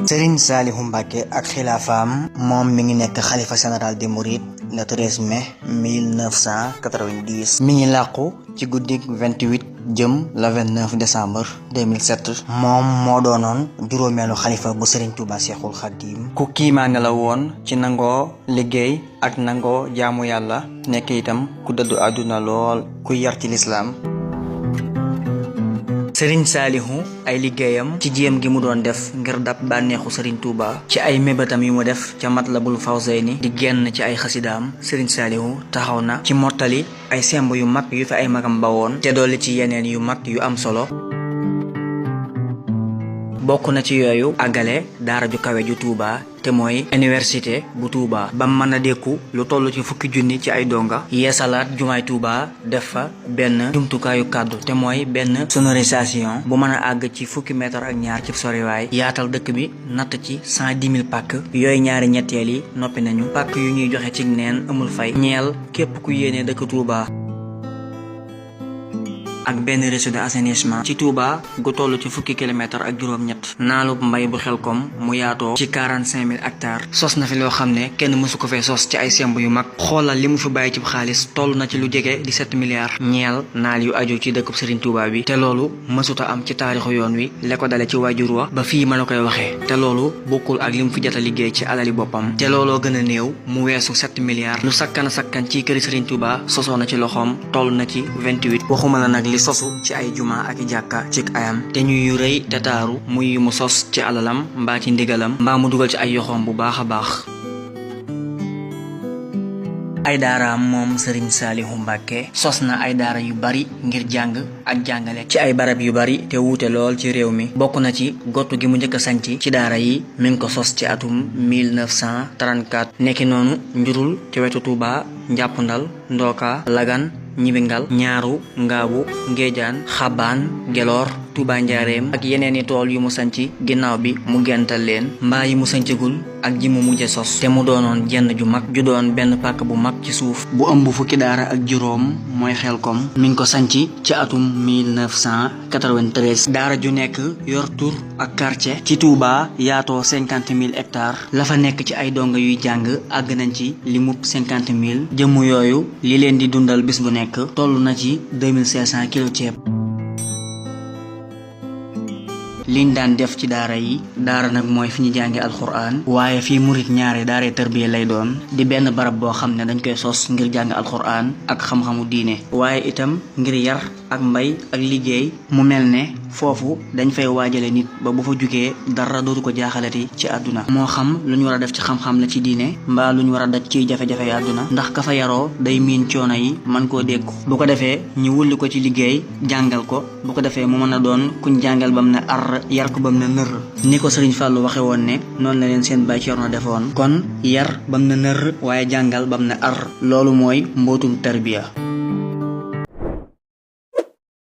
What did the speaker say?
Serigne Saliou Mbacké ak xilaafaam moom mi ngi nekk xalifa général des mourides le 13 mai 1990 mi ngi làqu ci guddik 28 jëm le 29 décembre 2007 moom moo doonoon juróomeelu xalifa bu Serigne Touba Cheikhoul Khadim ku kiimaane la woon ci nangoo liggéey ak nangoo jaamu yàlla nekk itam ku dëddu àdduna lool ku yar ci lislaam Serigne Saliou ay liggéeyam ci jéem gi mu doon def ngir dab bànneexu Serigne Touba ci ay mébétam yu mu def ca Matlabul Fawzayni di génn ci ay xasidaam Serigne Saliou taxaw na ci mottali ay semb yu mag yu fi ay magam bawoon te dolli ci yeneen yu mag yu am solo bokk na ci yooyu àggale daara ju kawe ju Touba te mooy université bu Touba ba mën a dékku lu toll ci fukki junni ci ay donga yeesalaat jumaay Touba def fa benn jumtukaayu kàddu te mooy benn sonorisation bu mën a àgg ci fukki mètre ak ñaar ci soriwaay yaatal dëkk bi natt ci 110 000 pàkk yooyu ñaari ñetteel yi noppi nañu pàkk yu ñuy joxe ci neen amul fay ñeel képp ku yéene dëkk Touba ak benn réseau d'assainissement ci Touba gu toll ci fukki kilomètre ak juróom-ñett naalub mbay bu Xelkom mu yaatoo ci 45 000 hectares sos na fi loo xam ne kenn mësu ko fee sos ci ay semb yu mag xoolal li mu fi bàyyi ci xaalis toll na ci lu jege 17 milliards ñeel naal yu aju ci dëkkub Serigne Touba bi te loolu mësuta am ci taarixu yoon wi le ko dale ci waajur wa ba fii ma la koy waxee te loolu bokkul ak li mu fi jot a liggéey ci alali boppam te looloo gën a néew mu weesu 7 milliards lu sakkan ci këri Serigne Touba sosoo na ci loxoom toll na ci 28 waxuma la nag sosu ci ay juma ak jàkka ci ayam te ñuy rëy te taaru muy yu mu sos ci alalam mbaa ci ndigalam mbaa mu dugal ci ay yoxoom bu baax a baax ay daaraam moom Serigne Saliou Mbacké sos na ay daara yu bari ngir jàng ak jàngale ci ay barab yu bari te wuute lool ci réew mi bokk na ci gottu gi mu njëkk a sanc ci daara yi mi ngi ko sos ci atum 1934 nekki noonu njurul ci wetu Touba njàppndal ndooka lagan ñibingal ñaaru ngaabu ngéejaan xabaan geloor Touba njaareem ak yeneen i tool yu mu sanc ginnaaw bi mu gental leen mbaa yi mu sancagul ak ji mu mujje sos te mu doonoon jenn ju mag ju doon benn pàkk bu mag ci suuf bu ëmb fukki daara ak juróom mooy Xelkom mi ngi ko sanc ci atum 1993 daara ju nekk yor tur ak quartier ci Touba yaatoo 50 000 hectares la fa nekk ci ay donga yuy jàng àgg nañ ci limub 50 000 jëmm yooyu li leen di dundal bis bu nekk toll na ci 2500 kilo ceeb liñ daan def ci daara yi daara nag mooy fi ñu jànge alxuraan waaye fii murit ñaari daara tarbiya lay doon di benn barab boo xam ne dañ koy sos ngir jàng alxuraan ak xam-xamu diine waaye itam ngir yar ak mbay ak liggéey mu mel ne foofu dañ fay waajale nit ba bu fa jugee dara dootu ko jaaxalati ci àdduna moo xam lu ñu war a def ci xam-xam la ci diine mbaa lu ñu war a daj ciy jafe-jafe àdduna ndax ka fa yaroo day miin coono yi man koo dékku bu ko defee ñu wulli ko ci liggéey jàngal ko bu ko defee mu mën a doon kuñ jàngal bam ne ar yar ko bam ne nër ni ko Serigne Fallou waxe woon ne noonu la leen seen Baay Cerno defoon kon yar bam ne nër waaye jàngal bam ne ar loolu mooy mbootum tarbiya